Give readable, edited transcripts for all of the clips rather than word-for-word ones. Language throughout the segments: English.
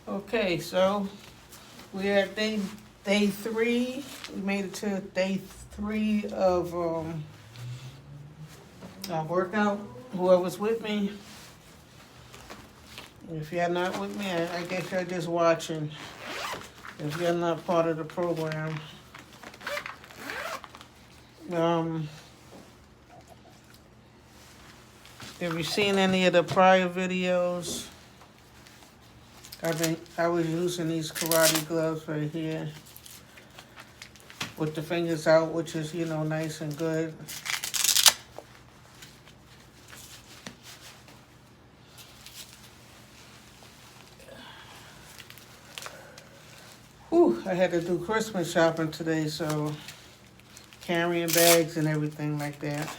Okay, so we're at day 3. We made it to day 3 of our workout. Whoever's with me, if you're not with me, I guess you're just watching. If you're not part of the program, if you've seen any of the prior videos, I was using these karate gloves right here with the fingers out, which is nice and good. Whew, I had to do Christmas shopping today, so carrying bags and everything like that.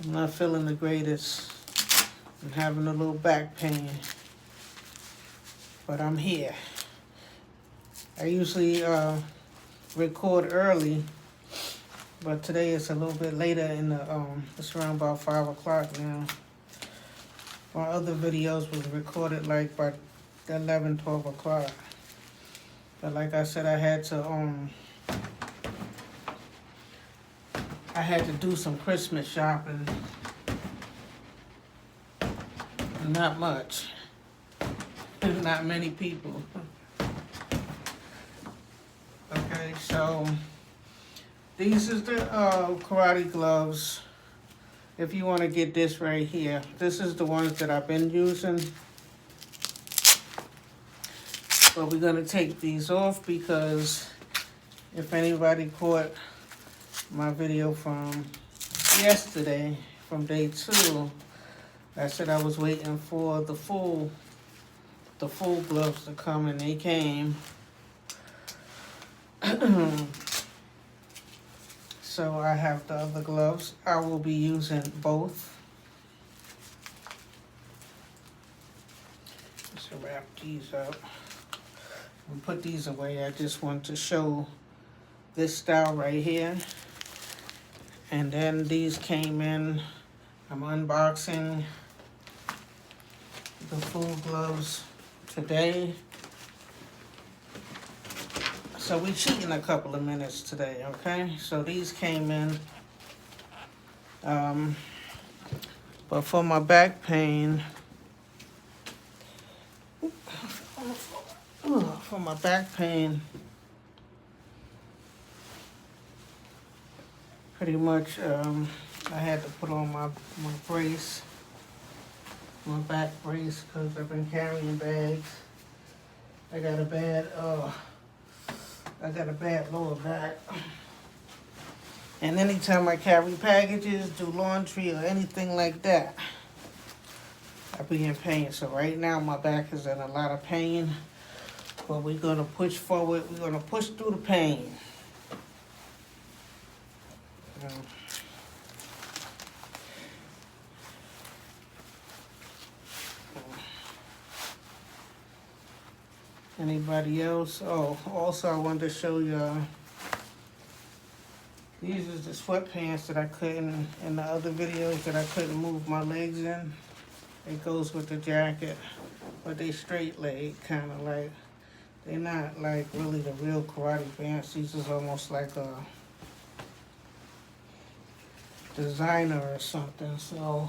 I'm not feeling the greatest. I'm having a little back pain, but I'm here. I usually record early, but today it's a little bit later in the it's around about 5 o'clock now. My other videos was recorded like by 11, 12 o'clock. But like I said, I had to do some Christmas shopping. Not much. Not many people. Okay, so these is the karate gloves. If you want to get this right here, this is the ones that I've been using. But we're going to take these off because if anybody caught my video from yesterday, from day 2, I said I was waiting for the full gloves to come, and they came. So I have the other gloves. I will be using both. Let's wrap these up and put these away. I just want to show this style right here. And then these came in. I'm unboxing the full gloves today. So we're cheating a couple of minutes today, okay? So these came in. But for my back pain, pretty much I had to put on my brace, my back brace, because I've been carrying bags. I got a bad lower back. And anytime I carry packages, do laundry, or anything like that, I be in pain. So right now my back is in a lot of pain, but we're gonna push forward. We're gonna push through the pain. Anybody else? Oh, also I wanted to show you. These is the sweatpants that I couldn't, in the other videos, that I couldn't move my legs in. It goes with the jacket, but they straight leg, kind of like. They're not like really the real karate pants. These is almost like a designer or something. So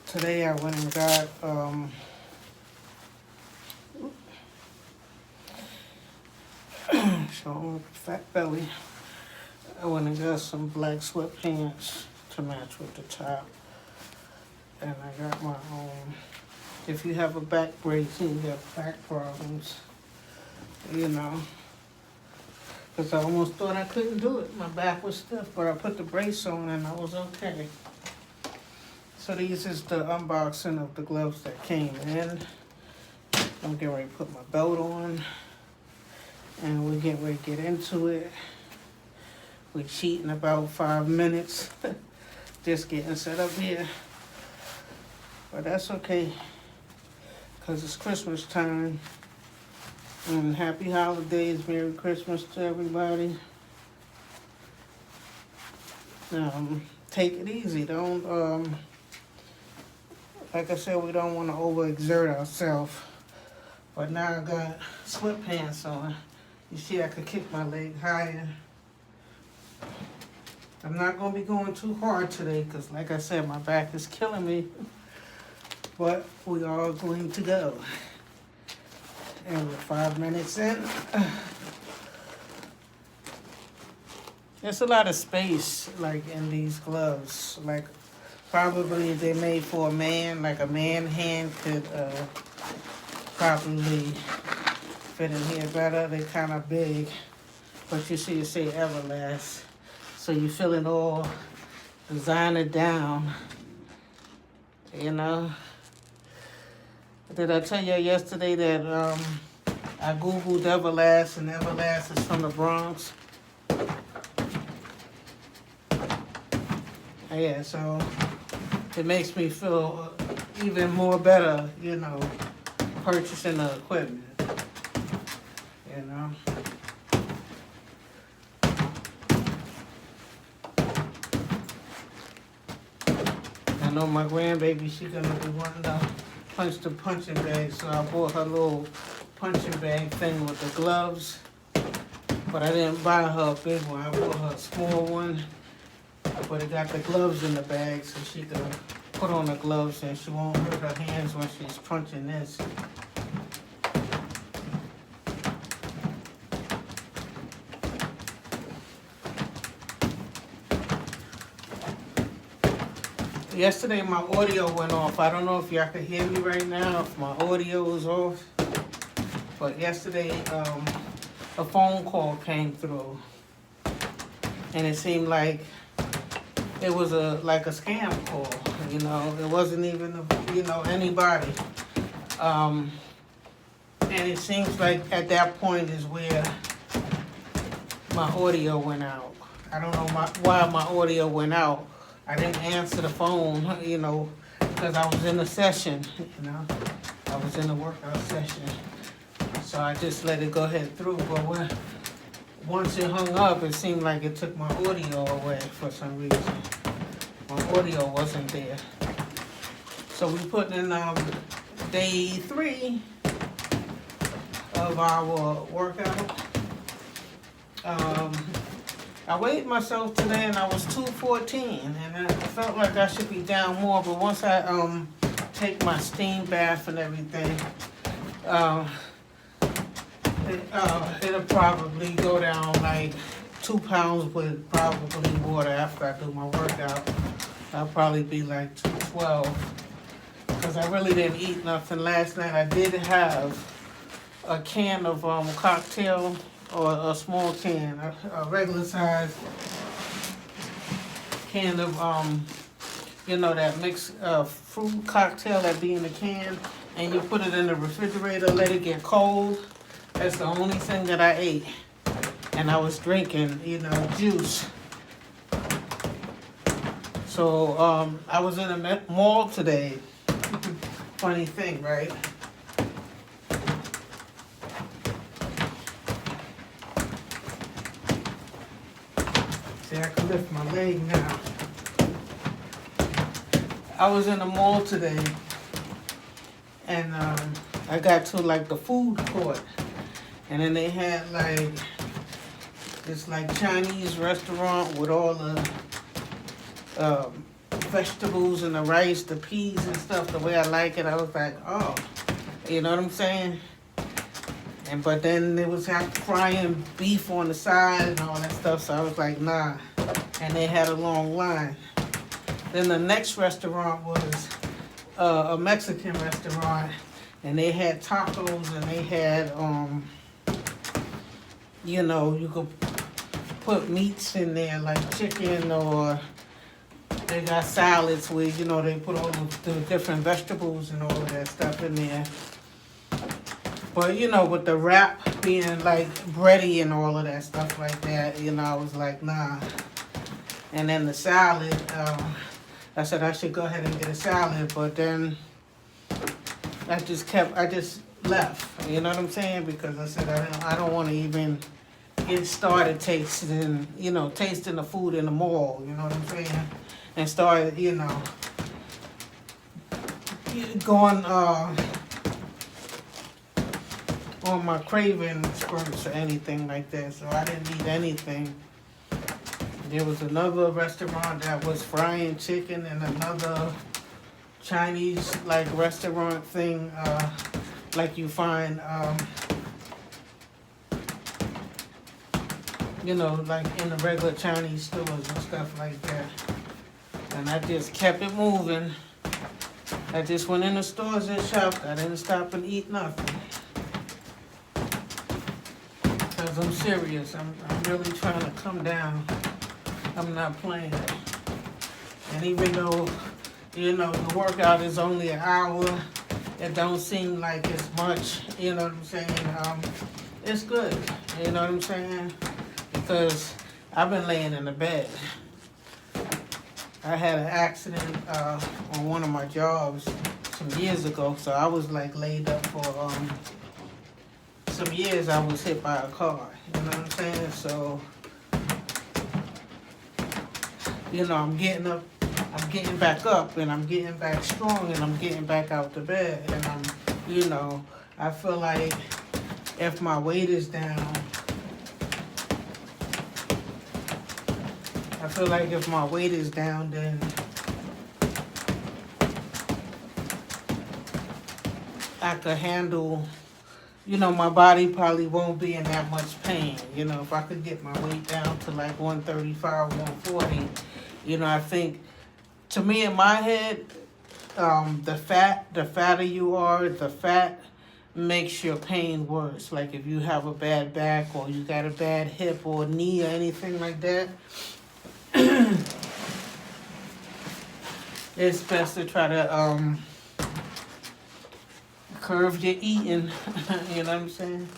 today I went and got showing fat belly. I went and got some black sweatpants to match with the top. And I got my own. If you have a back brace and you have back problems, because I almost thought I couldn't do it. My back was stiff, but I put the brace on and I was okay. So these is the unboxing of the gloves that came in. I'm getting ready to put my belt on, and we're getting ready to get into it. We're cheating about 5 minutes, just getting set up here. But that's okay, because it's Christmas time. And happy holidays, Merry Christmas to everybody. Take it easy. Don't like I said, we don't want to overexert ourselves. But now I got sweatpants on. You see, I could kick my leg higher. I'm not going to be going too hard today because, like I said, my back is killing me. But we are going to go. And we're 5 minutes in. There's a lot of space, like, in these gloves. Like, probably they're made for a man. Like, a man hand could probably fit in here better. They're kind of big. But you see, it say Everlast. So you feel it all designer down. You know? Did I tell you yesterday that I Googled Everlast, and Everlast is from the Bronx? Yeah, so it makes me feel even more better, you know, purchasing the equipment, you know. I know my grandbaby, she's gonna be wanting to punch the punching bag, so I bought her little punching bag thing with the gloves, but I didn't buy her a big one. I bought her a small one, but it got the gloves in the bag, so she can put on the gloves and she won't hurt her hands when she's punching this. Yesterday my audio went off. I don't know if y'all can hear me right now, if my audio is off. But yesterday a phone call came through. And it seemed like it was like a scam call, you know. It wasn't even, you know, anybody. And it seems like at that point is where my audio went out. I don't know why my audio went out. I didn't answer the phone, you know, because I was in a session, you know. I was in a workout session. So I just let it go ahead through. But once it hung up, it seemed like it took my audio away for some reason. My audio wasn't there. So we put in day 3 of our workout. I weighed myself today and I was 214, and I felt like I should be down more, but once I take my steam bath and everything, it'll probably go down like 2 pounds with probably water after I do my workout. I'll probably be like 212, because I really didn't eat nothing last night. I did have a can of cocktail, or a small can, a regular size can of, you know, that mixed fruit cocktail that be in the can, and you put it in the refrigerator, let it get cold. That's the only thing that I ate. And I was drinking, you know, juice. So I was in a mall today. Funny thing, right? See, I can lift my leg now. I was in the mall today, and I got to like the food court, and then they had like this like Chinese restaurant with all the vegetables and the rice, the peas and stuff, the way I like it. I was like, oh, you know what I'm saying? But then it was frying beef on the side and all that stuff, so I was like, nah. And they had a long line. Then the next restaurant was a Mexican restaurant, and they had tacos, and they had, you know, you could put meats in there like chicken, or they got salads where, you know, they put all the different vegetables and all of that stuff in there. But, you know, with the wrap being like bready and all of that stuff like that, you know, I was like, nah. And then the salad, I said I should go ahead and get a salad, but then I just left. You know what I'm saying? Because I said I don't want to even get started tasting, you know, tasting the food in the mall. You know what I'm saying? And started, you know, going on my craving spurts or anything like that, so I didn't eat anything. There was another restaurant that was frying chicken, and another Chinese like restaurant thing, like you find, you know, like in the regular Chinese stores and stuff like that. And I just kept it moving. I just went in the stores and shopped. I didn't stop and eat nothing. Because I'm serious. I'm really trying to come down. I'm not playing. And even though, you know, the workout is only an hour, it don't seem like it's much, you know what I'm saying? It's good, you know what I'm saying? Because I've been laying in the bed. I had an accident on one of my jobs some years ago, so I was like laid up for some years. I was hit by a car, you know what I'm saying? So, you know, I'm getting back up, and I'm getting back strong, and I'm getting back out the bed, and I'm, you know, I feel like if my weight is down, then I could handle, you know, my body probably won't be in that much pain. You know, if I could get my weight down to like 135, 140, you know, I think, to me in my head, the fatter you are, the fat makes your pain worse. Like if you have a bad back, or you got a bad hip or knee or anything like that, it's best to try to curve your eating. You know what I'm saying?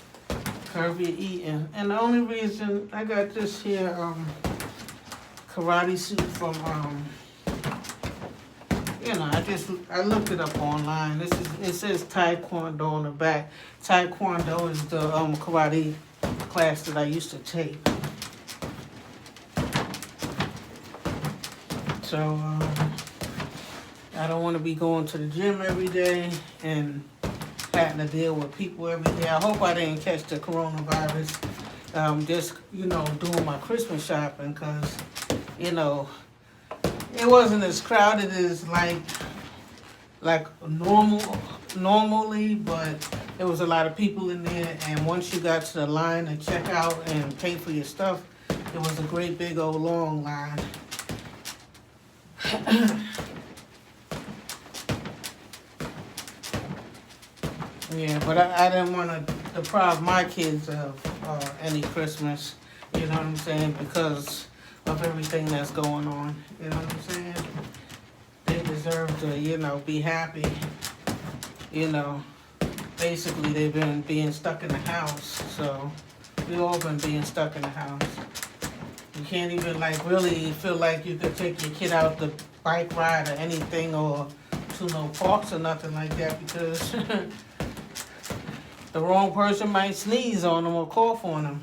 Curve your eating. And the only reason I got this here karate suit from you know, I looked it up online. It says Taekwondo on the back. Taekwondo is the karate class that I used to take. So I don't want to be going to the gym every day and having to deal with people every day. I hope I didn't catch the coronavirus. Just, you know, doing my Christmas shopping, because, you know, it wasn't as crowded as like normally, but there was a lot of people in there, and once you got to the line to check out and pay for your stuff, it was a great big old long line. Yeah, but I didn't want to deprive my kids of any Christmas, you know what I'm saying, because of everything that's going on, you know what I'm saying? They deserve to, you know, be happy, you know. Basically, they've been being stuck in the house, so we all been being stuck in the house. You can't even, like, really feel like you could take your kid out the bike ride or anything, or to no parks or nothing like that, because the wrong person might sneeze on them or cough on them.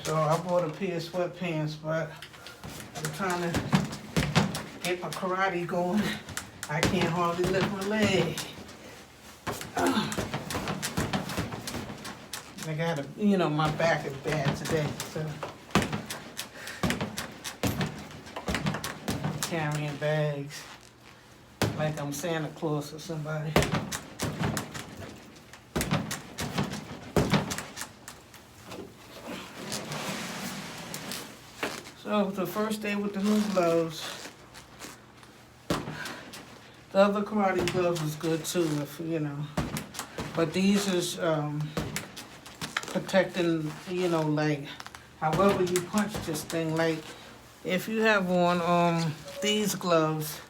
So I bought a pair of sweatpants, but I'm trying to get my karate going. I can't hardly lift my leg. I gotta, you know, my back is bad today, so carrying bags like I'm Santa Claus or somebody. So the first day with the new gloves. The other karate gloves was good too, if you know. But these is protecting, you know, like however you punch this thing. Like if you have on these gloves,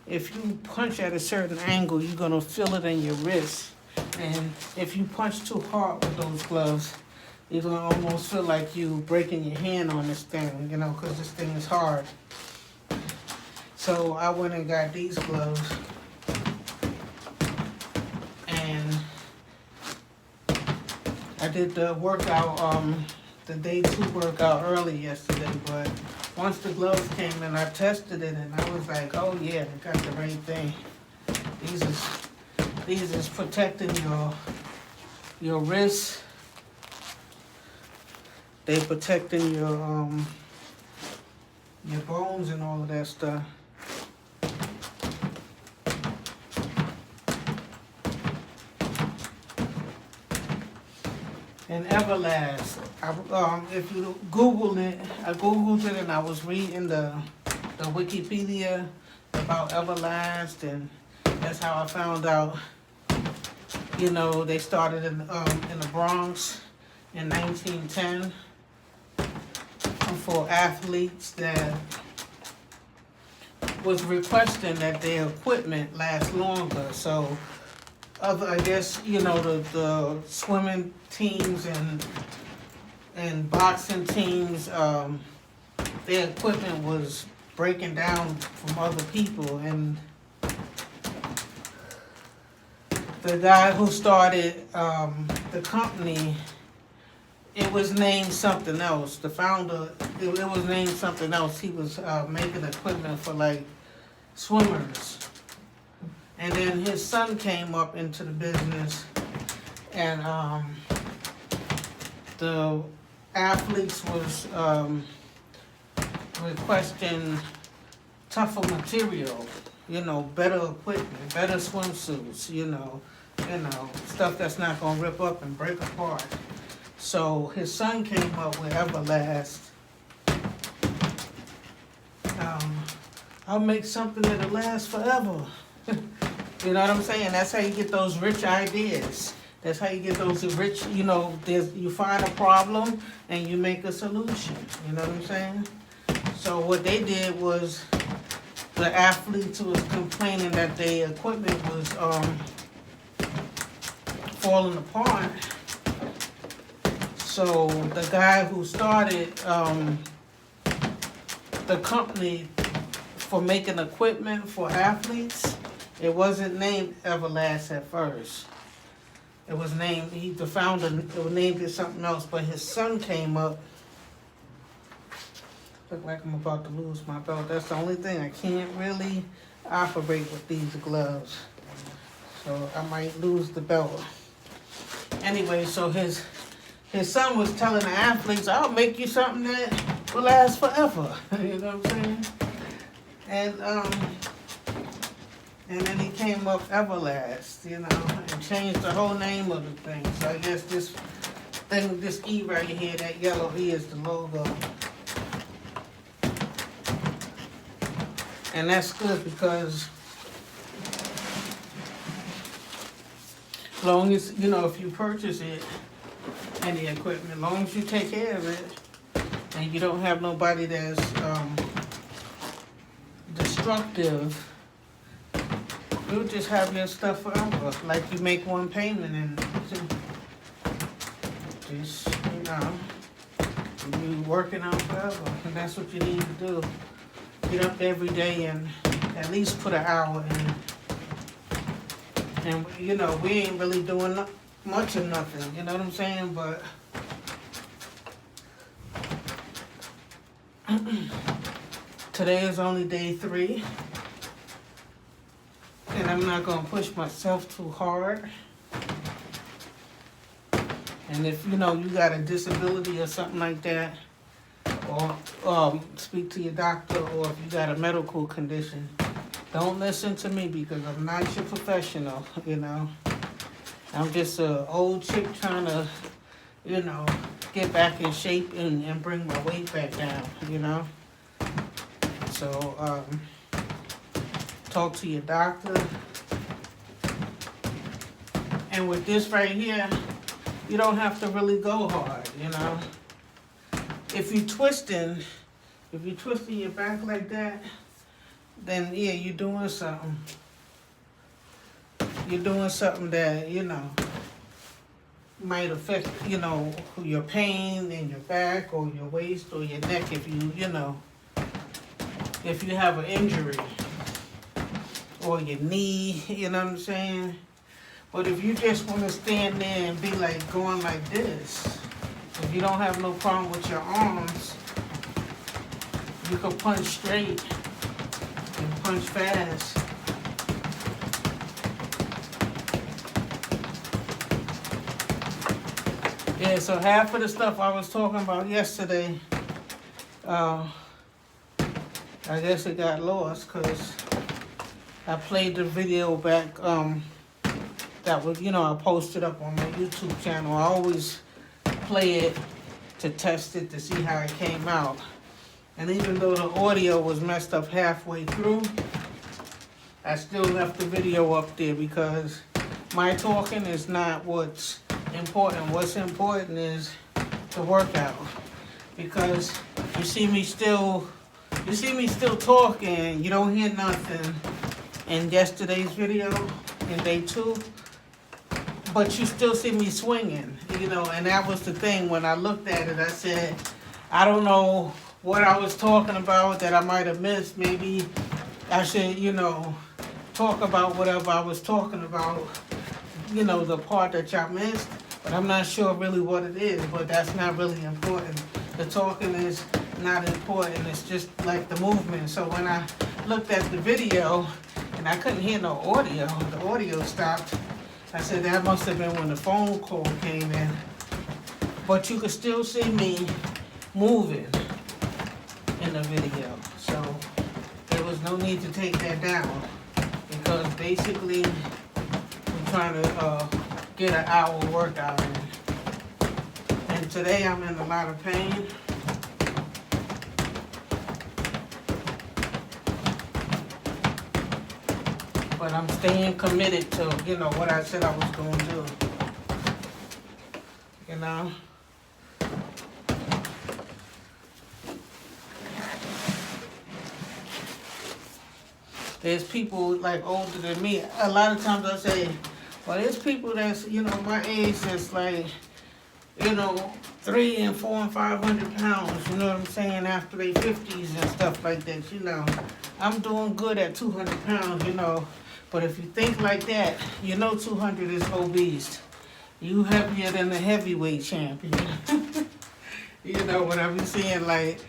if you punch at a certain angle, you're gonna feel it in your wrist. And if you punch too hard with those gloves, you're gonna almost feel like you breaking your hand on this thing, you know, because this thing is hard. So I went and got these gloves, and I did the workout, the day 2 workout early yesterday, but once the gloves came in, I tested it and I was like, oh yeah, I got the right thing. These is protecting your wrists. They protecting your bones and all of that stuff. And Everlast. If you Google it, I Googled it and I was reading the Wikipedia about Everlast, and that's how I found out. You know, they started in the Bronx in 1910 for athletes that was requesting that their equipment last longer. So, I guess, you know, the swimming teams and boxing teams, their equipment was breaking down from other people, and the guy who started the company, it was named something else. The founder, it was named something else. He was making equipment for like swimmers. And then his son came up into the business, and the athletes was requesting tougher material, you know, better equipment, better swimsuits, you know, stuff that's not gonna rip up and break apart. So his son came up with Everlast. I'll make something that'll last forever. You know what I'm saying? That's how you get those rich ideas. That's how you get those rich, you know, you find a problem and you make a solution. You know what I'm saying? So what they did was, the athletes was complaining that their equipment was falling apart. So the guy who started the company for making equipment for athletes, it wasn't named Everlast at first. It was named, the founder named it something else, but his son came up. Look like I'm about to lose my belt. That's the only thing. I can't really operate with these gloves. So I might lose the belt. Anyway, so his son was telling the athletes, I'll make you something that will last forever. You know what I'm saying? And then he came up Everlast, you know, and changed the whole name of the thing. So I guess this thing, this E right here, that yellow E is the logo. And that's good because as long as, you know, if you purchase it and the equipment, as long as you take care of it and you don't have nobody that's destructive, you'll just have your stuff forever. Like you make one payment and just, you know, you working out forever. And that's what you need to do. Get up every day and at least put an hour in. And, you know, we ain't really doing much of nothing, you know what I'm saying? But today is only day 3. And I'm not going to push myself too hard. And if, you know, you got a disability or something like that, or speak to your doctor, or if you got a medical condition, don't listen to me because I'm not your professional, you know. I'm just an old chick trying to, you know, get back in shape and bring my weight back down, you know. So, talk to your doctor. And with this right here, you don't have to really go hard, you know. If you're twisting your back like that, then yeah, you're doing something. You're doing something that, you know, might affect, you know, your pain in your back or your waist or your neck if you know, if you have an injury or your knee, you know what I'm saying? But if you just want to stand there and be like going like this, if you don't have no problem with your arms, you can punch straight and punch fast. Yeah, so half of the stuff I was talking about yesterday, I guess it got lost because I played the video back that was, I posted up on my YouTube channel. I always play it to test it to see how it came out. And even though the audio was messed up halfway through, I still left the video up there because my talking is not what's important. What's important is the workout. Because you see me still talking, you don't hear nothing in yesterday's video, in day 2, but you still see me swinging, and that was the thing. When I looked at it, I said, I don't know what I was talking about that I might have missed. Maybe I should, talk about whatever I was talking about, the part that y'all missed, but I'm not sure really what it is, but that's not really important. The talking is not important, it's just like the movement. So when I looked at the video and I couldn't hear no audio, the audio stopped. I said that must have been when the phone call came in. But you could still see me moving in the video. So there was no need to take that down because basically we're trying to get an hour workout in. And today I'm in a lot of pain. But I'm staying committed to, what I said I was going to do. There's people like older than me. A lot of times I say, well, there's people that's, my age that's like, 300 and 400 and 500 pounds, you know what I'm saying, after they 50s and stuff like that, I'm doing good at 200 pounds, but if you think like that, 200 is obese. You heavier than the heavyweight champion. When I be seeing like,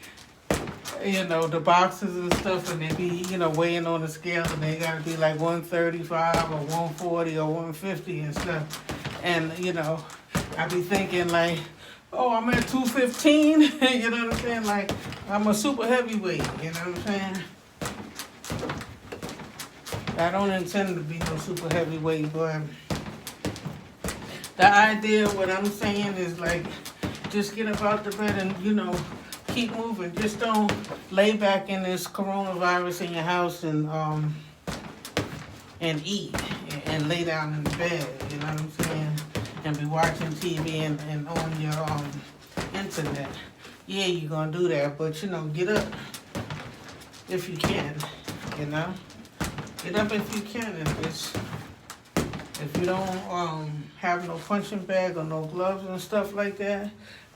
the boxers and stuff, and they be, weighing on the scale, and they gotta be like 135 or 140 or 150 and stuff. And, I be thinking like, oh, I'm at 215, you know what I'm saying? Like, I'm a super heavyweight, you know what I'm saying? I don't intend to be no super heavyweight, but the idea, what I'm saying is like, just get up out the bed and, keep moving. Just don't lay back in this coronavirus in your house and eat and lay down in the bed, you know what I'm saying? And be watching TV and on your internet. Yeah, you're gonna do that, but get up if you can, Get up if you can. If you don't have no punching bag or no gloves and stuff like that,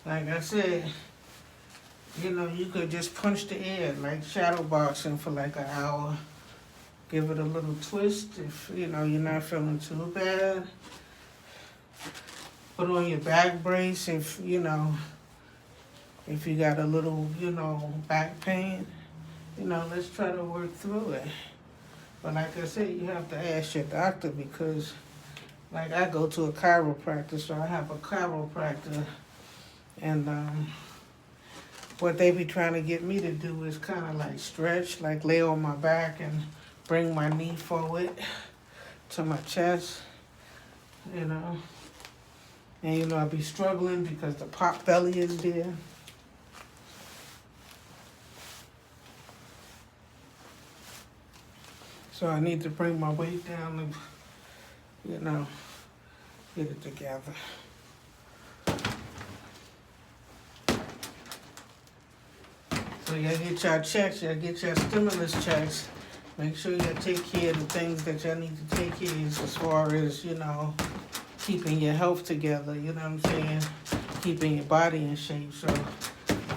like I said, you could just punch the air, like shadow boxing for like an hour. Give it a little twist if, you're not feeling too bad. Put on your back brace if you got a little, back pain. Let's try to work through it. But like I said, you have to ask your doctor because, like, I go to a chiropractor, so I have a chiropractor, and what they be trying to get me to do is kind of like stretch, like lay on my back and bring my knee forward to my chest, And I be struggling because the pot belly is there. So I need to bring my weight down and, get it together. So y'all get y'all checks, y'all get your stimulus checks. Make sure y'all take care of the things that y'all need to take care of as far as, keeping your health together, you know what I'm saying? Keeping your body in shape. So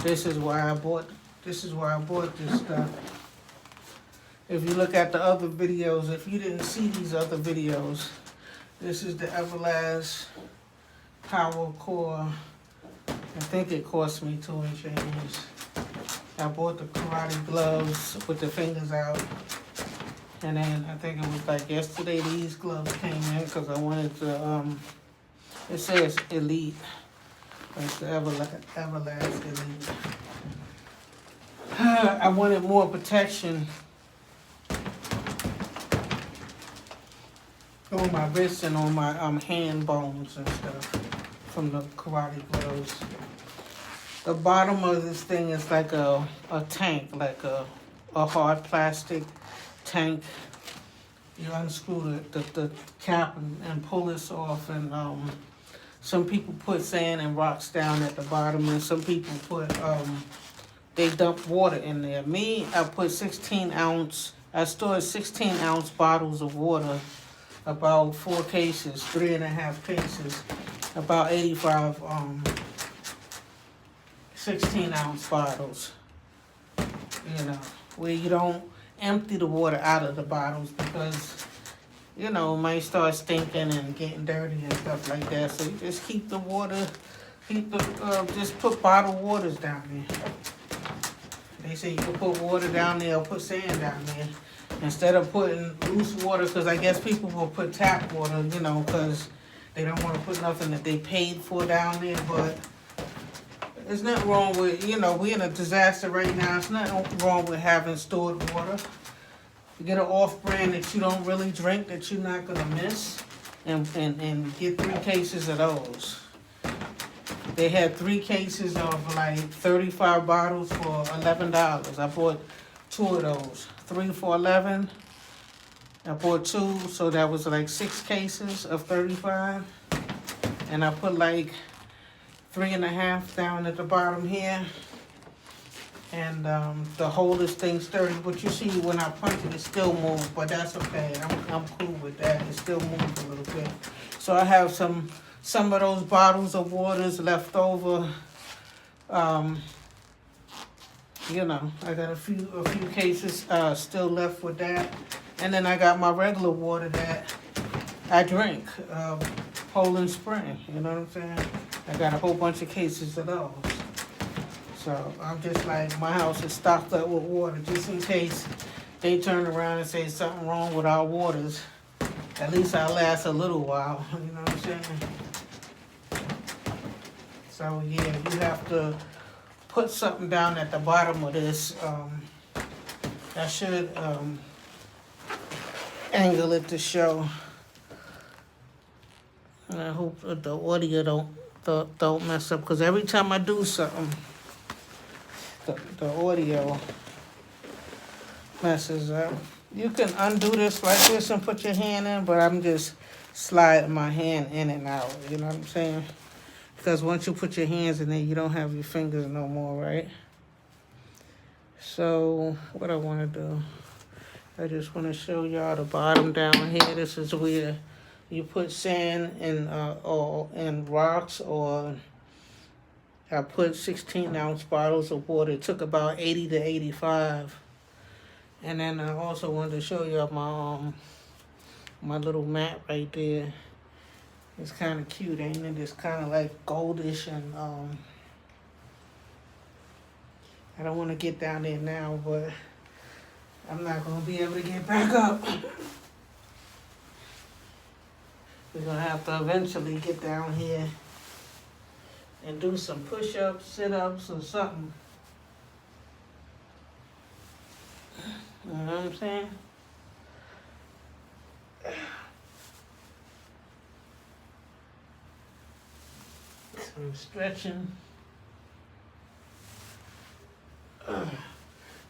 this is why I bought this stuff. If you look at the other videos, if you didn't see these other videos, This is the Everlast Power Core. I think it cost me $2 and change. I bought the karate gloves with the fingers out. And then I think it was like yesterday these gloves came in because I wanted to, it says Elite. It's the Everlast Elite. I wanted more protection on my wrists and on my hand bones and stuff from the karate gloves. The bottom of this thing is like a tank, like a hard plastic tank. You unscrew the cap and pull this off, and some people put sand and rocks down at the bottom, and some people put they dump water in there. Me, I put 16 ounce. I stored 16 ounce bottles of water, about 4 cases, 3.5 cases, about 85 16 ounce bottles. You know, where you don't empty the water out of the bottles because, you know, it might start stinking and getting dirty and stuff like that. So you just keep the water, just put bottled waters down there. They say you can put water down there or put sand down there instead of putting loose water, because I guess people will put tap water, you know, because they don't want to put nothing that they paid for down there. But there's nothing wrong with, you know, we're in a disaster right now. There's nothing wrong with having stored water. You get an off-brand that you don't really drink, that you're not going to miss, and get 3 cases of those. They had 3 cases of like 35 bottles for $11. I bought 2 of those. 3 for $11. I bought 2, so that was like 6 cases of 35. And I put like 3.5 down at the bottom here. And the holder's thing's sturdy, but you see when I punch it, it still moves, but that's okay. I'm cool with that. It still moves a little bit. So I have some of those bottles of waters left over. You know, I got a few cases still left with that. And then I got my regular water that I drink, Poland Spring, you know what I'm saying? I got a whole bunch of cases of those. So I'm just like, my house is stocked up with water just in case they turn around and say something wrong with our waters. At least I'll last a little while, you know what I'm saying? So yeah, you have to put something down at the bottom of this. I should angle it to show. And I hope that the audio don't mess up, because every time I do something, the audio messes up. You can undo this like this and put your hand in, but I'm just sliding my hand in and out, you know what I'm saying? Because once you put your hands in there, you don't have your fingers no more, right? So what I want to do, I just want to show y'all the bottom down here. This is where you put sand and rocks, or I put 16 ounce bottles of water. It took about 80 to 85. And then I also wanted to show y'all my little mat right there. It's kind of cute, ain't it? It's kind of like goldish, and I don't want to get down there now, but I'm not going to be able to get back up. We're going to have to eventually get down here and do some push-ups, sit-ups, or something. You know what I'm saying? Some stretching.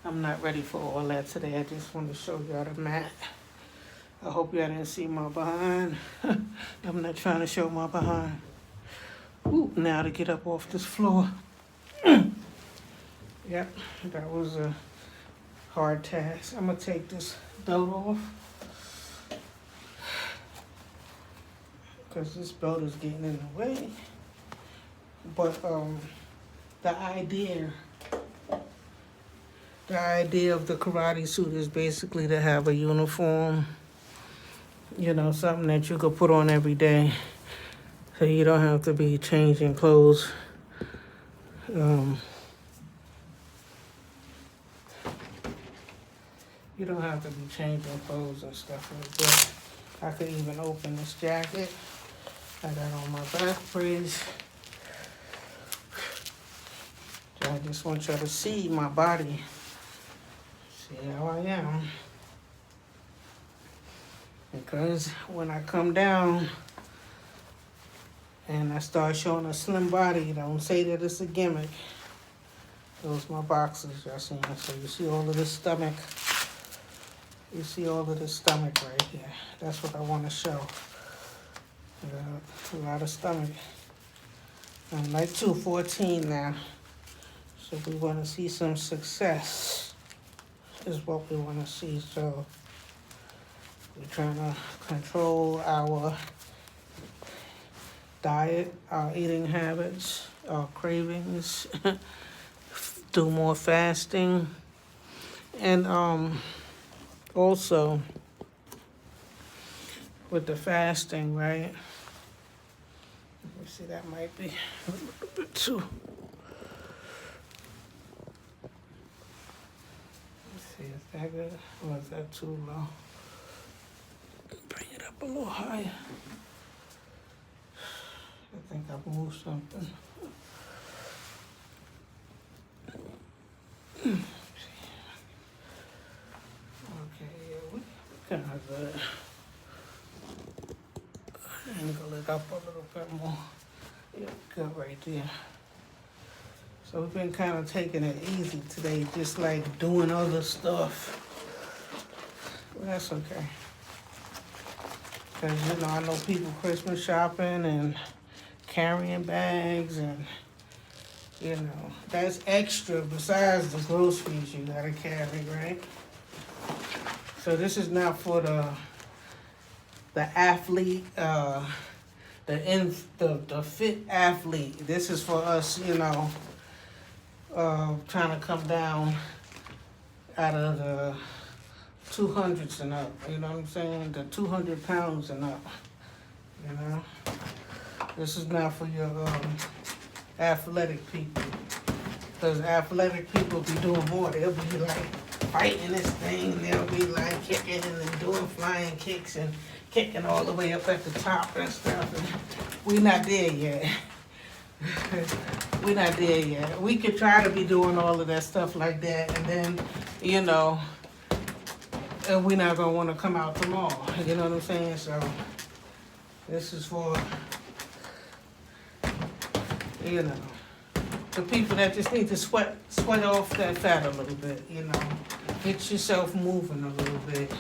I'm not ready for all that today. I just want to show y'all the mat. I hope y'all didn't see my behind. I'm not trying to show my behind. Ooh, now to get up off this floor. Yep, that was a hard task. I'm gonna take this belt off, because this belt is getting in the way. But the idea of the karate suit is basically to have a uniform You know, something that you could put on every day, so you don't have to be changing clothes. You don't have to be changing clothes and stuff like that. I could even open this jacket. I got on my back brace. I just want y'all to see my body. See how I am. Because when I come down and I start showing a slim body, don't say that it's a gimmick. Those my boxes y'all seeing. So you see all of this stomach. You see all of this stomach right here. That's what I want to show. A lot of stomach. I'm like 214 now. So we want to see some success. Is what we want to see. So we're trying to control our diet, our eating habits, our cravings, do more fasting, and also with the fasting, right? Let me see, that might be a little bit too. Let's see, is that good or is that too low? Bring it up a little higher. I think I've moved something. Okay, yeah, we kind of good. Angle it up a little bit more. Yeah, good right there. So we've been kind of taking it easy today, just like doing other stuff. Well, that's okay. Because, you know, I know people Christmas shopping and carrying bags and, you know, that's extra besides the groceries you gotta carry, right? So this is not for the athlete, the fit athlete. This is for us, you know, trying to come down out of the 200s and up, you know what I'm saying? The 200 pounds and up, you know? This is not for your athletic people. Because athletic people be doing more. They'll be like fighting this thing. They'll be like kicking and doing flying kicks and kicking all the way up at the top and stuff. And we're not there yet. We're not there yet. We could try to be doing all of that stuff like that, and then, you know, we're not going to want to come out tomorrow. You know what I'm saying? So this is for, you know, the people that just need to sweat off that fat a little bit, you know. Get yourself moving a little bit.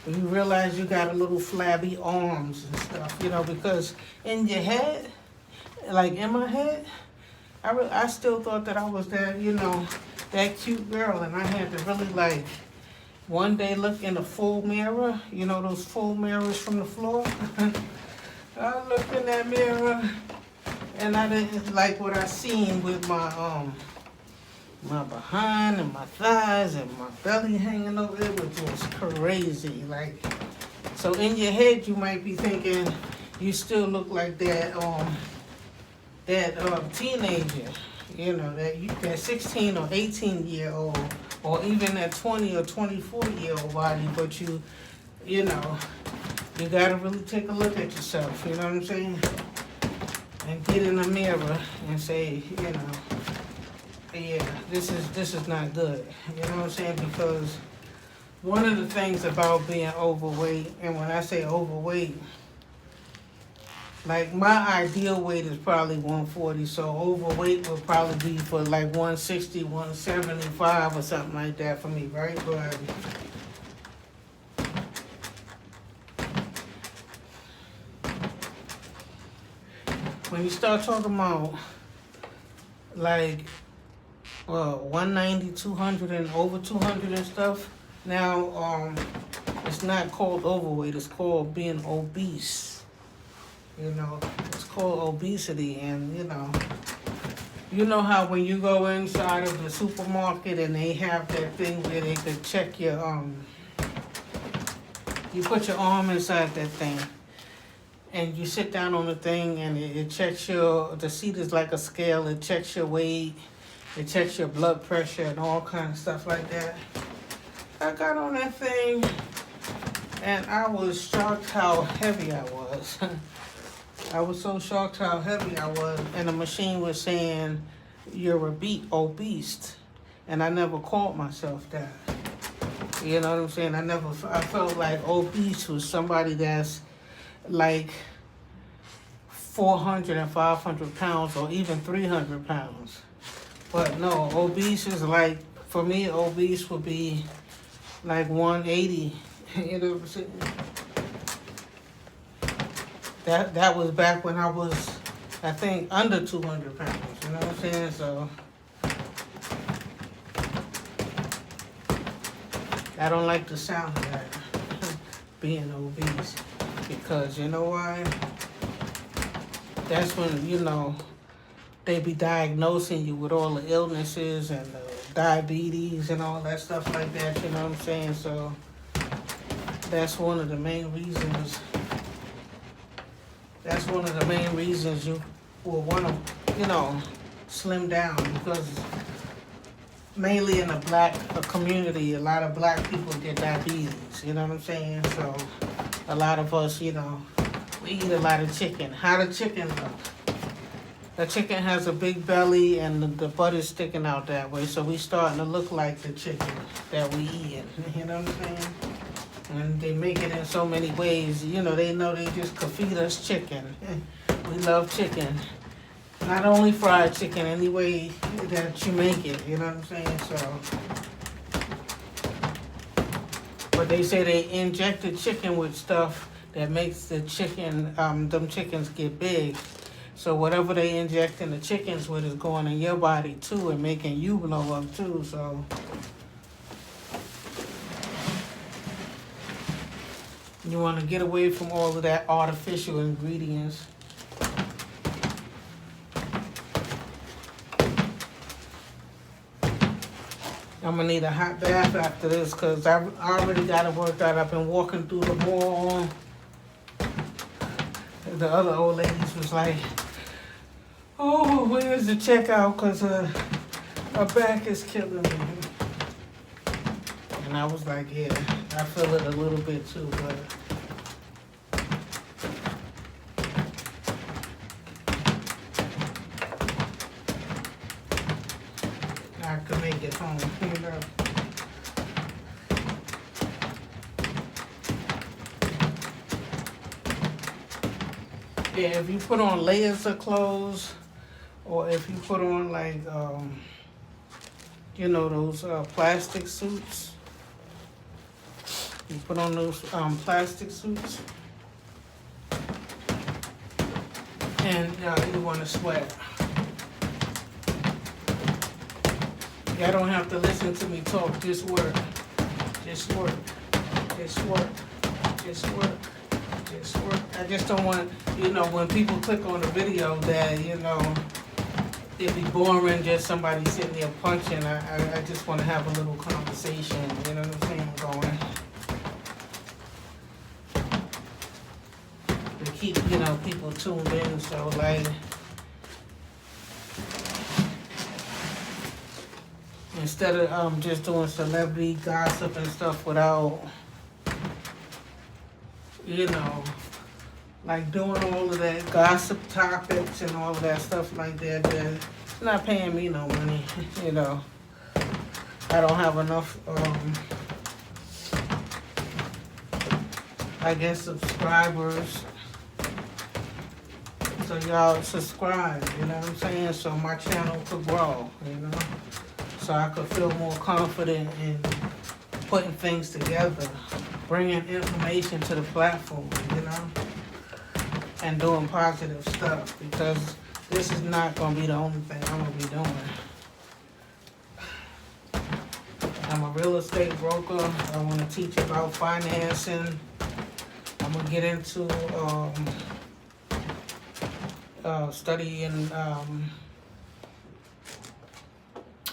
When you realize you got a little flabby arms and stuff, you know, because in your head, like in my head, I still thought that I was that, you know, that cute girl, and I had to really like one day look in the full mirror, you know, those full mirrors from the floor. I looked in that mirror and I didn't like what I seen with my my behind and my thighs and my belly hanging over there, which was crazy. Like, so in your head you might be thinking you still look like that teenager, you know, that 16 or 18-year-old, or even that 20 or 24-year-old body, but you know, you gotta really take a look at yourself, you know what I'm saying? And get in the mirror and say, you know, yeah, this is not good, you know what I'm saying? Because one of the things about being overweight, and when I say overweight, like my ideal weight is probably 140, so overweight would probably be for like 160, 175 or something like that for me, right? But when you start talking about like 190, 200 and over 200 and stuff, now it's not called overweight, it's called being obese. You know, it's called obesity. And you know how when you go inside of the supermarket and they have that thing where they could check your You put your arm inside that thing, and you sit down on the thing, and it checks the seat is like a scale. It checks your weight, it checks your blood pressure, and all kind of stuff like that. I got on that thing, and I was shocked how heavy I was. I was so shocked how heavy I was, and the machine was saying, you're obese, and I never called myself that. You know what I'm saying? I felt like obese was somebody that's like 400 and 500 pounds or even 300 pounds. But no, obese is like, for me, obese would be like 180. You know what I'm saying? That was back when I was, I think, under 200 pounds. You know what I'm saying? So I don't like the sound of that, being obese, because you know why? That's when, you know, they be diagnosing you with all the illnesses and diabetes and all that stuff like that, you know what I'm saying? So that's one of the main reasons. That's one of the main reasons you will want to, you know, slim down, because mainly in the black community, a lot of black people get diabetes, you know what I'm saying? So a lot of us, you know, we eat a lot of chicken. How the chicken look? The chicken has a big belly and the butt is sticking out that way, so we starting to look like the chicken that we eat, you know what I'm saying? And they make it in so many ways. You know they just could feed us chicken. We love chicken. Not only fried chicken, any way that you make it, you know what I'm saying? So, but they say they inject the chicken with stuff that makes the chicken, them chickens get big. So whatever they inject in the chickens with is going in your body too and making you blow up too, so. You want to get away from all of that artificial ingredients. I'm going to need a hot bath after this because I already got to work out. I've been walking through the mall. The other old ladies was like, oh, where's the checkout? Because her back is killing me. And I was like, yeah, I feel it a little bit too, but I could make it home, you know. Yeah, if you put on layers of clothes, or if you put on like, you know, those plastic suits. You put on those plastic suits, and you want to sweat. Y'all don't have to listen to me talk. Just work. Just work. Just work. Just work. Just work. I just don't want, you know, when people click on the video that, you know, it'd be boring, just somebody sitting there punching. I just want to have a little conversation, you know what I'm saying, going. To keep, you know, people tuned in, so like, instead of just doing celebrity gossip and stuff without, you know, like doing all of that gossip topics and all of that stuff like that, it's not paying me no money, you know. I don't have enough, I guess, subscribers. So y'all subscribe, you know what I'm saying? So my channel could grow, you know? So I could feel more confident in putting things together, bringing information to the platform, you know? And doing positive stuff, because this is not going to be the only thing I'm going to be doing. I'm a real estate broker. I want to teach about financing. I'm going to get into studying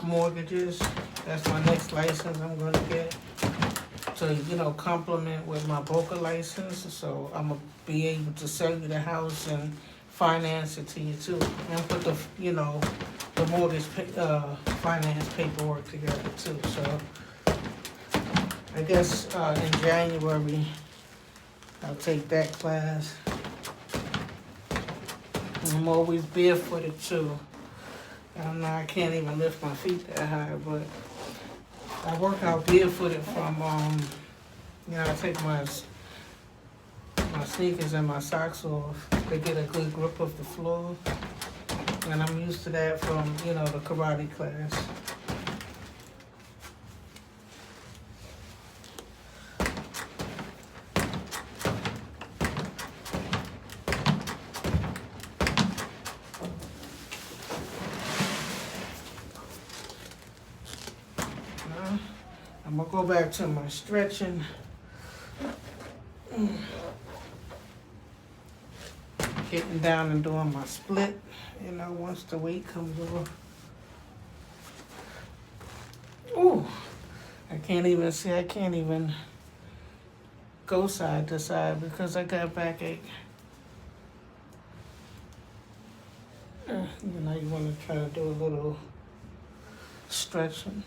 mortgages. That's my next license I'm going to get. to, you know, complement with my broker license, so I'm gonna be able to sell you the house and finance it to you too, and put the, you know, the mortgage finance paperwork together too. So I guess in January I'll take that class. I'm always barefooted too. I don't know, I can't even lift my feet that high, but I work out barefooted from, you know, I take my sneakers and my socks off to get a good grip of the floor. And I'm used to that from, you know, the karate class. Now, I'm gonna go back to my stretching. Getting down and doing my split, you know, once the weight comes over. Ooh, I can't even go side to side because I got backache. You know, you want to try to do a little stretching.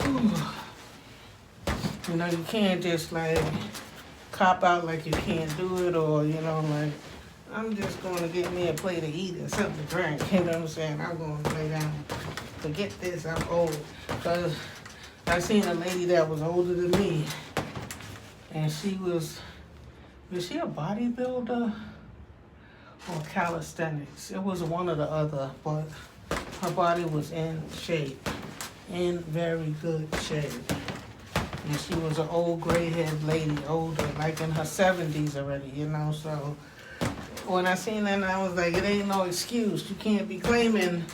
Whew. You know, you can't just like cop out like you can't do it, or, you know, like, I'm just going to get me a plate to eat and something to drink. You know what I'm saying? I'm going to lay down. Forget this, I'm old. Because I seen a lady that was older than me, and she was she a bodybuilder or calisthenics? It was one or the other, but her body was in shape, in very good shape. And she was an old gray-haired lady, older, like in her 70s already, you know. So when I seen that, I was like, it ain't no excuse. You can't be claiming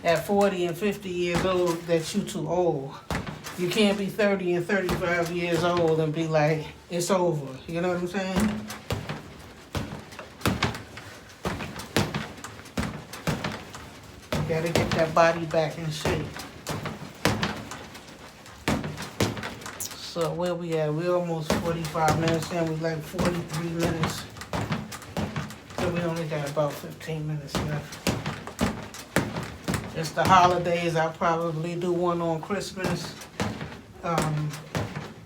at 40 and 50 years old that you too old. You can't be 30 and 35 years old and be like, it's over. You know what I'm saying? You gotta get that body back in shape. So where we at? We're almost 45 minutes in. We like 43 minutes. So we only got about 15 minutes left. It's the holidays. I'll probably do one on Christmas.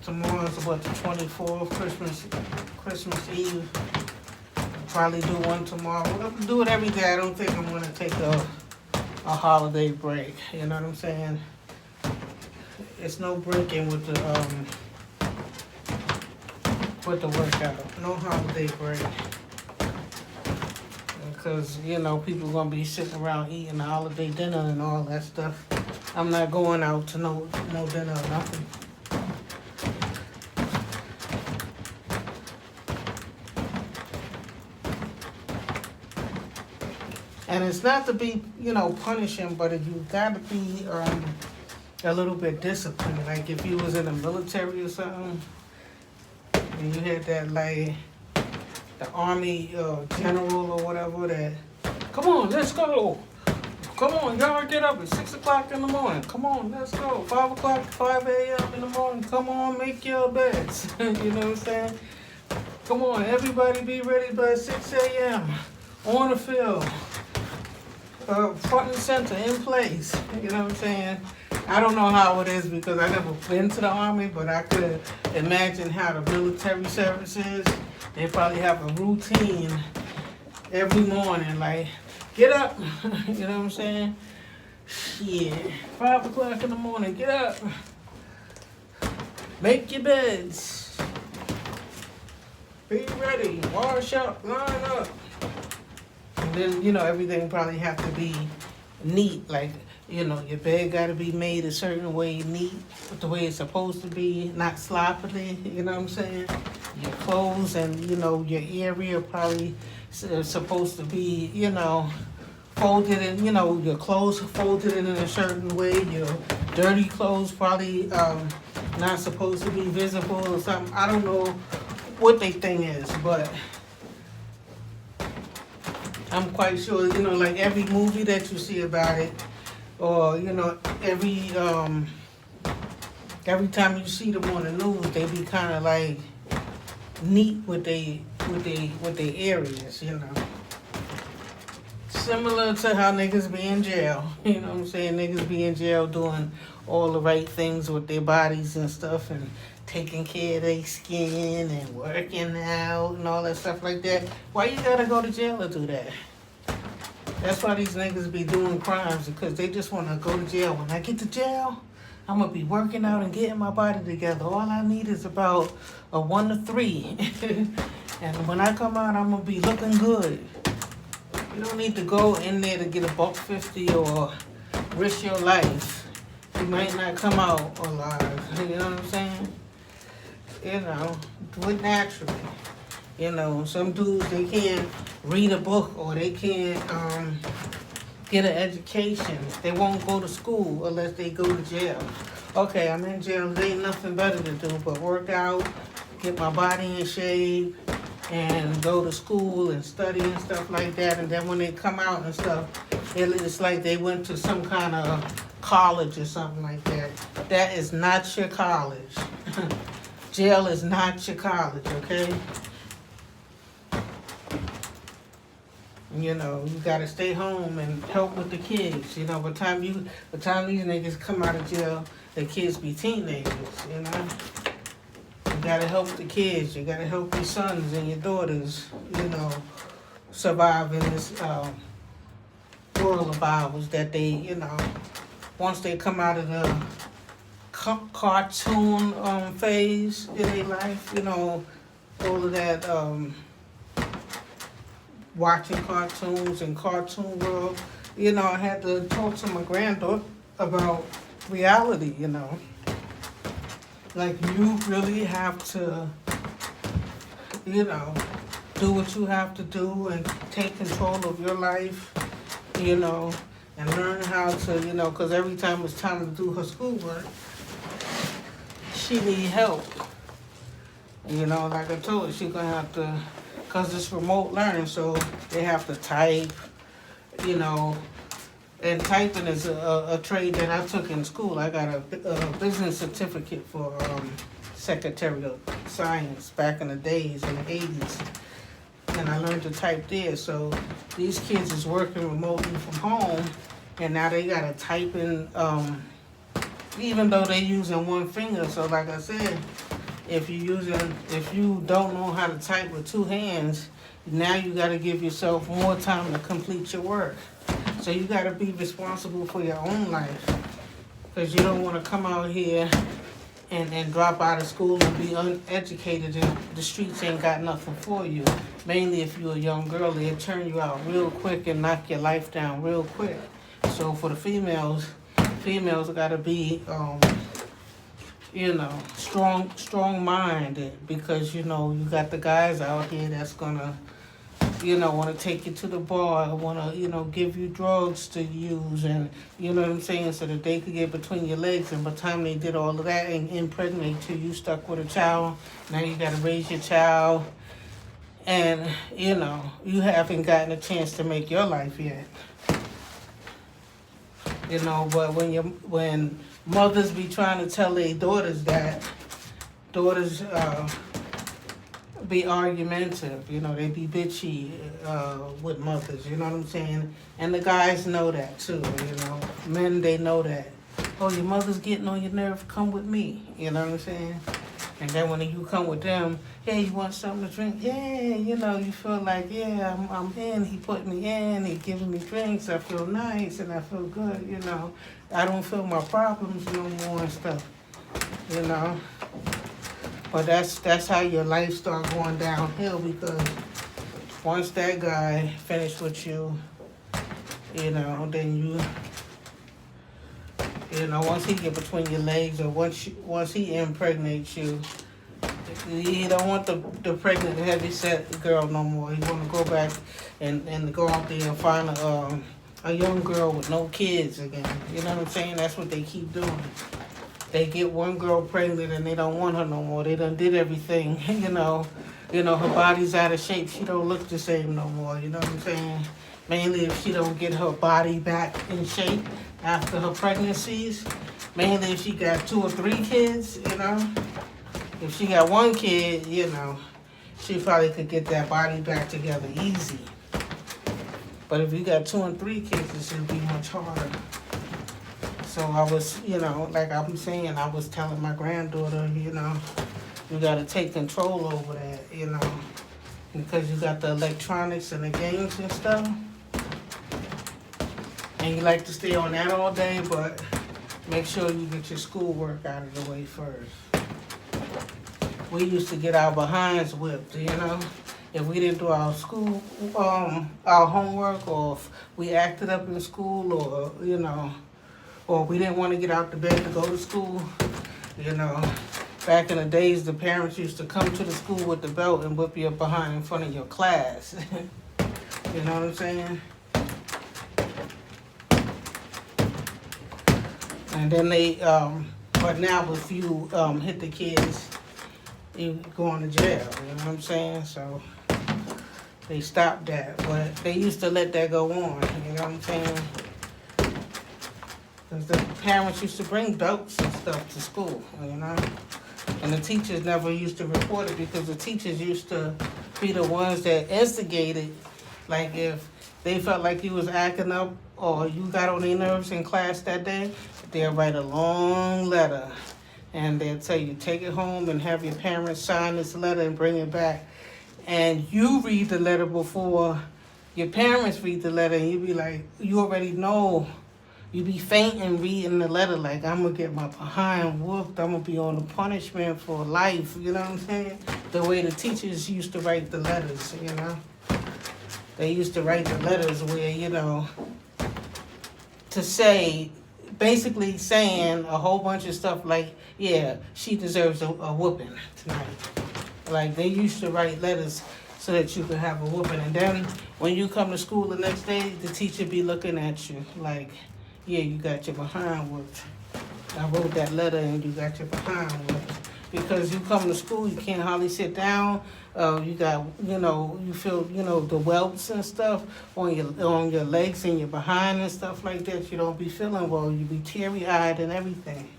Tomorrow's what, the 24th, Christmas Eve. I'll probably do one tomorrow. I'll do it every day. I don't think I'm gonna take a holiday break. You know what I'm saying? It's no breaking with the workout. No holiday break. Because, you know, people are going to be sitting around eating the holiday dinner and all that stuff. I'm not going out to no dinner or nothing. And it's not to be, you know, punishing, but you got to be a little bit disciplined. Like if you was in the military or something, and you had that, like, the army general or whatever that, come on, let's go. Come on, y'all get up at 6 o'clock in the morning. Come on, let's go. 5 o'clock, 5 a.m. in the morning. Come on, make your beds. You know what I'm saying? Come on, everybody be ready by 6 a.m. on the field. Front and center, in place. You know what I'm saying? I don't know how it is because I never been to the army, but I could imagine how the military service is. They probably have a routine every morning, like, get up. You know what I'm saying? Yeah, 5 o'clock in the morning, get up. Make your beds. Be ready, wash up, line up. And then, you know, everything probably have to be neat, like, you know, your bed got to be made a certain way, neat, the way it's supposed to be, not sloppily, you know what I'm saying? Your clothes and, you know, your area probably supposed to be, you know, folded in, you know, your clothes folded in a certain way. Your dirty clothes probably not supposed to be visible or something. I don't know what their thing is, but I'm quite sure, you know, like every movie that you see about it, or every time you see them on the news, they be kind of like neat with they areas, Similar to how niggas be in jail, you know what I'm saying? Niggas be in jail doing all the right things with their bodies and stuff, and taking care of their skin and working out and all that stuff like that. Why you gotta go to jail to do that? That's why these niggas be doing crimes, because they just want to go to jail. When I get to jail, I'm going to be working out and getting my body together. All I need is about a 1 to 3. And when I come out, I'm going to be looking good. You don't need to go in there to get $1.50 or risk your life. You might not come out alive. You know what I'm saying? Do it naturally. Some dudes, they can't read a book or they can't get an education. They won't go to school unless they go to jail. Okay, I'm in jail. There ain't nothing better to do but work out, get my body in shape, and go to school and study and stuff like that. And then when they come out and stuff, it's like they went to some kind of college or something like that. That is not your college. Jail is not your college, okay? You gotta stay home and help with the kids. By the time these niggas come out of jail, the kids be teenagers, You gotta help the kids. You gotta help your sons and your daughters, survive in this world of ours that they, once they come out of the cartoon phase in their life, all of that watching cartoons and cartoon world, I had to talk to my granddaughter about reality, Like, you really have to, do what you have to do and take control of your life, and learn how to, because every time it's time to do her schoolwork, she need help. Like I told her, she's going to have to, because it's remote learning, so they have to type, and typing is a trade that I took in school. I got a business certificate for Secretary of Science back in the days, in the 80s, and I learned to type there. So these kids is working remotely from home, and now they got to type in, even though they using one finger. So like I said, if you don't know how to type with two hands, now you got to give yourself more time to complete your work. So you got to be responsible for your own life, because you don't want to come out here and drop out of school and be uneducated and the streets ain't got nothing for you. Mainly if you're a young girl, they'll turn you out real quick and knock your life down real quick. So for the females got to be strong-minded, because, you got the guys out here that's going to, want to take you to the bar, want to, give you drugs to use, and, you know what I'm saying, so that they could get between your legs, and by the time they did all of that and impregnate you stuck with a child. Now you got to raise your child, and, you haven't gotten a chance to make your life yet. But when mothers be trying to tell their daughters that, daughters be argumentative, they be bitchy with mothers, you know what I'm saying? And the guys know that too, Men, they know that. Oh, your mother's getting on your nerve, come with me, you know what I'm saying? And then when you come with them, hey, you want something to drink? Yeah, you feel like, yeah, I'm in, he put me in, he giving me drinks, I feel nice and I feel good, I don't feel my problems no more and stuff, But that's how your life start going downhill, because once that guy finished with you, then once he get between your legs, or once he impregnates you, he don't want the pregnant, heavy set girl no more. He want to go back and go out there and find a young girl with no kids again. You know what I'm saying? That's what they keep doing. They get one girl pregnant and they don't want her no more. They done did everything, her body's out of shape. She don't look the same no more, you know what I'm saying? Mainly if she don't get her body back in shape, after her pregnancies. Mainly if she got 2 or 3 kids, you know. If she got 1 kid, you know, she probably could get that body back together easy. But if you got 2 and 3 kids, it's gonna be much harder. So I was, you know, like I'm saying, I was telling my granddaughter, you know, you gotta take control over that, you know, because you got the electronics and the games and stuff. And you like to stay on that all day, but make sure you get your schoolwork out of the way first. We used to get our behinds whipped, you know. If we didn't do our school, our homework, or if we acted up in school, or, you know, or we didn't want to get out the bed to go to school, you know. Back in the days, the parents used to come to the school with the belt and whip you behind in front of your class. You know what I'm saying? And then they, but now if you hit the kids, you going to jail, you know what I'm saying? So they stopped that, but they used to let that go on, you know what I'm saying? Because the parents used to bring belts and stuff to school, you know? And the teachers never used to report it because the teachers used to be the ones that instigated. Like if they felt like you was acting up or you got on their nerves in class that day, they'll write a long letter and they'll tell you, take it home and have your parents sign this letter and bring it back. And you read the letter before your parents read the letter, and you be like, you already know. You be fainting reading the letter like, I'm going to get my behind whooped. I'm going to be on the punishment for life. You know what I'm saying? The way the teachers used to write the letters, you know. They used to write the letters where, you know, to say, basically saying a whole bunch of stuff like, yeah, she deserves a whooping tonight. Like, they used to write letters so that you could have a whooping. And then when you come to school the next day, the teacher be looking at you like, yeah, you got your behind whooped. I wrote that letter and you got your behind whooped. Because you come to school, you can't hardly sit down. You got, you know, you feel, you know, the welts and stuff on your legs and your behind and stuff like that. You don't be feeling well. You be teary-eyed and everything.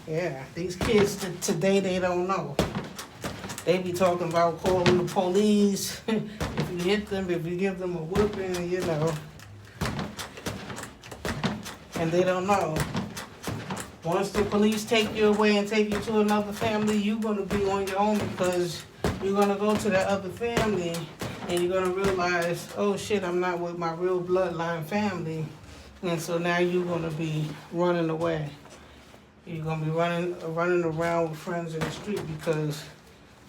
Yeah, these kids today, they don't know. They be talking about calling the police. If you hit them, if you give them a whooping, you know. And they don't know. Once the police take you away and take you to another family, you're going to be on your own because you're going to go to that other family and you're going to realize, oh shit, I'm not with my real bloodline family. And so now you're going to be running away. You're going to be running around with friends in the street because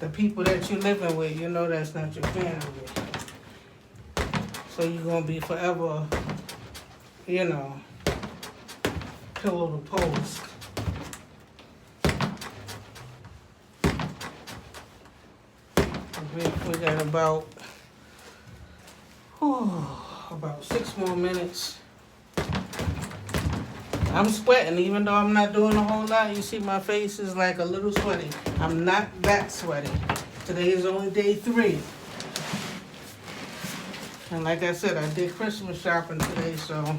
the people that you're living with, you know that's not your family. So you're going to be forever, you know, pillow to post. We got about 6 more minutes. I'm sweating even though I'm not doing a whole lot. You see my face is like a little sweaty. I'm not that sweaty. Today is only day 3. And like I said, I did Christmas shopping today, so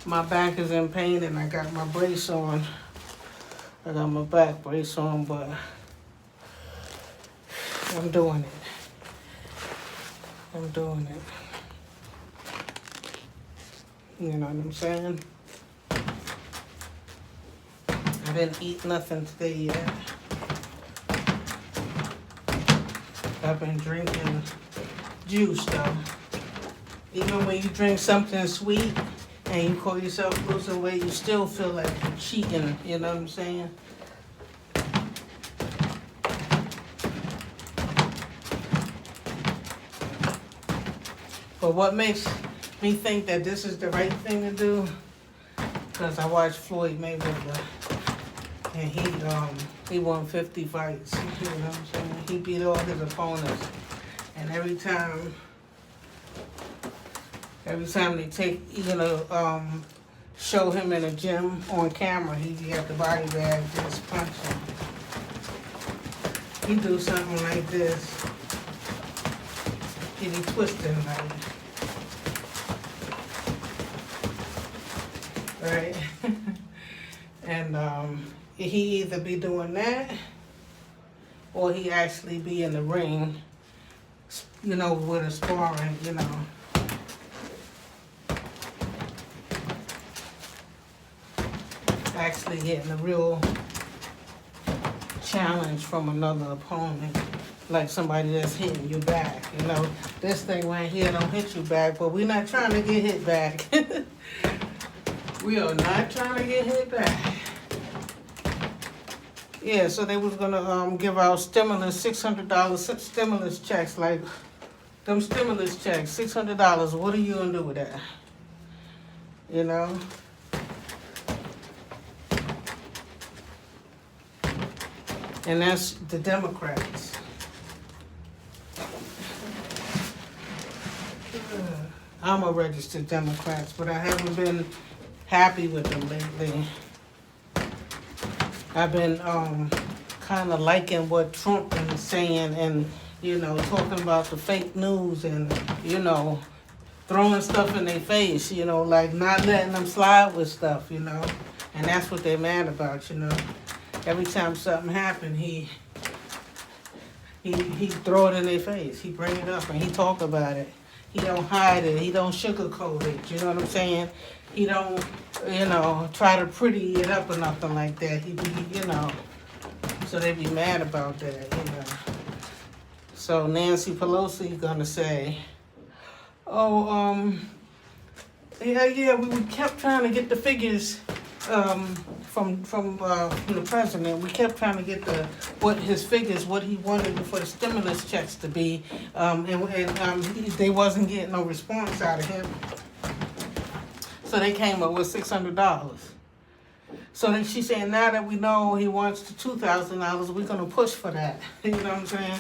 my back is in pain and I got my brace on. I got my back brace on, but I'm doing it. I'm doing it. You know what I'm saying? I didn't eat nothing today yet. I've been drinking juice though. Even when you drink something sweet and you call yourself losing weight, you still feel like you're cheating, you know what I'm saying? But what makes me think that this is the right thing to do, because I watched Floyd Mayweather, and he won 50 fights, you know what I'm saying? He beat all his opponents, and every time they take, you know, show him in a gym on camera, he got the body bag just punching. He do something like this, he be twisting like, right? And he either be doing that or he actually be in the ring, you know, with a sparring, you know. Actually getting a real challenge from another opponent, like somebody that's hitting you back, you know. This thing right here don't hit you back, but we're not trying to get hit back. We are not trying to get hit back. Yeah, so they was gonna give out stimulus, $600 stimulus checks, like them stimulus checks, $600. What are you gonna do with that? You know? And that's the Democrats. I'm a registered Democrat, but I haven't been happy with them lately. I've been kind of liking what Trump been saying and, you know, talking about the fake news and, you know, throwing stuff in their face, you know, like not letting them slide with stuff, you know. And that's what they're mad about, you know. Every time something happened, he throw it in their face. He bring it up and he talk about it. He don't hide it. He don't sugarcoat it. You know what I'm saying? He don't, you know, try to pretty it up or nothing like that. He be, you know, so they be mad about that, you know. So Nancy Pelosi gonna say, oh, yeah, we kept trying to get the figures from the president. We kept trying to get what he wanted for the stimulus checks to be, and they wasn't getting no response out of him. So they came up with $600. So then she's saying, now that we know he wants the $2,000, we're gonna push for that. You know what I'm saying?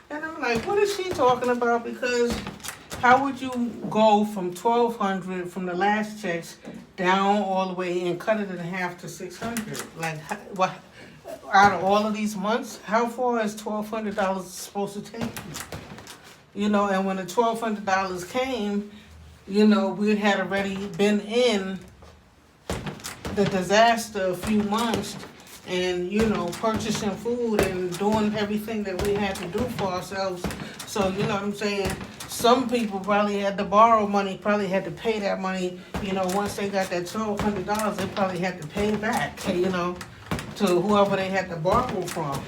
And I'm like, what is she talking about? Because how would you go from $1,200 from the last checks down all the way and cut it in half to $600? Like, what? Out of all of these months, how far is $1,200 supposed to take you? You know, and when the $1,200 came, you know, we had already been in the disaster a few months and, you know, purchasing food and doing everything that we had to do for ourselves. So, you know what I'm saying? Some people probably had to borrow money, probably had to pay that money, you know, once they got that $1,200, they probably had to pay back, you know, to whoever they had to borrow from.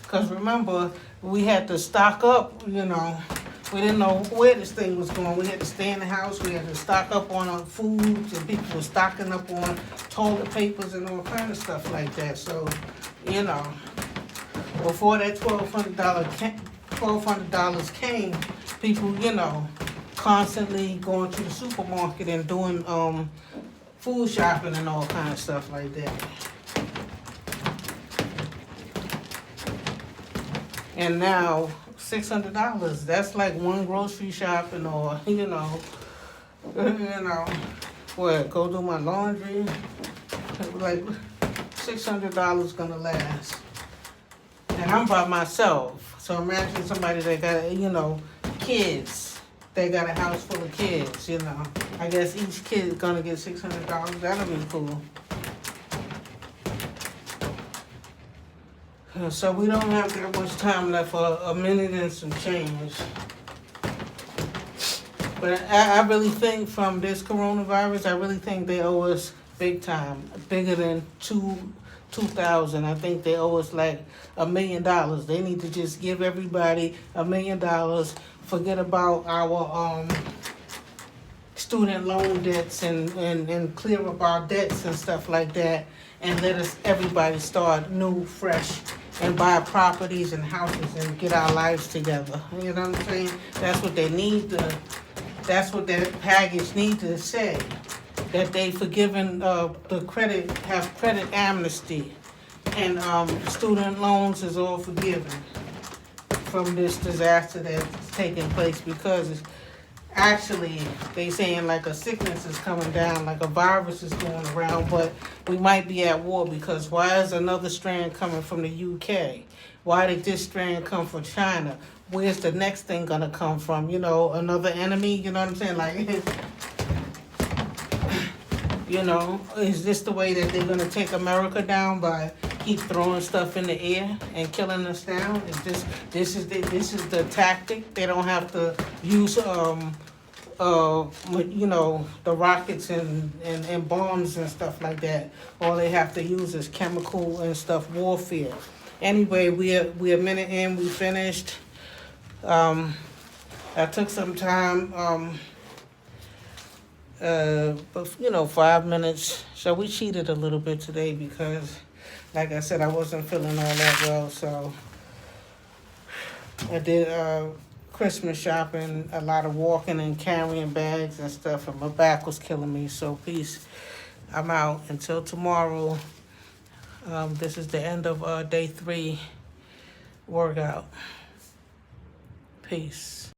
Because remember, we had to stock up, you know. We didn't know where this thing was going. We had to stay in the house. We had to stock up on our foods, and people were stocking up on toilet papers and all kind of stuff like that. So, you know, before that $1,200 came, people, you know, constantly going to the supermarket and doing food shopping and all kind of stuff like that. And now $600, that's like one grocery shopping or, you know, what, go do my laundry, like $600 gonna last. And I'm by myself, so imagine somebody that got, you know, kids, they got a house full of kids, you know. I guess each kid is gonna get $600, that'll be cool. So we don't have that much time left for a minute and some change. But I really think from this coronavirus, I really think they owe us big time, bigger than 2,000. I think they owe us like $1 million. They need to just give everybody $1 million. Forget about our student loan debts and clear up our debts and stuff like that, and let us everybody start new, fresh, and buy properties and houses and get our lives together. You know what I'm saying? That's what they need to. That's what that package needs to say. That they forgiven the credit, have credit amnesty, and student loans is all forgiven from this disaster that's taking place, because actually they saying like a sickness is coming down, like a virus is going around, but we might be at war, because why is another strand coming from the UK? Why did this strand come from China? Where's the next thing gonna come from? You know, another enemy, you know what I'm saying? Like, You know, is this the way that they're gonna take America down, by keep throwing stuff in the air and killing us down? Is this is the tactic? They don't have to use you know, the rockets and bombs and stuff like that. All they have to use is chemical and stuff warfare. Anyway, we're a minute in, we finished. I took some time, but you know, 5 minutes. So we cheated a little bit today because, like I said, I wasn't feeling all that well. So I did Christmas shopping, a lot of walking and carrying bags and stuff, and my back was killing me. So peace. I'm out until tomorrow. This is the end of day 3 workout. Peace.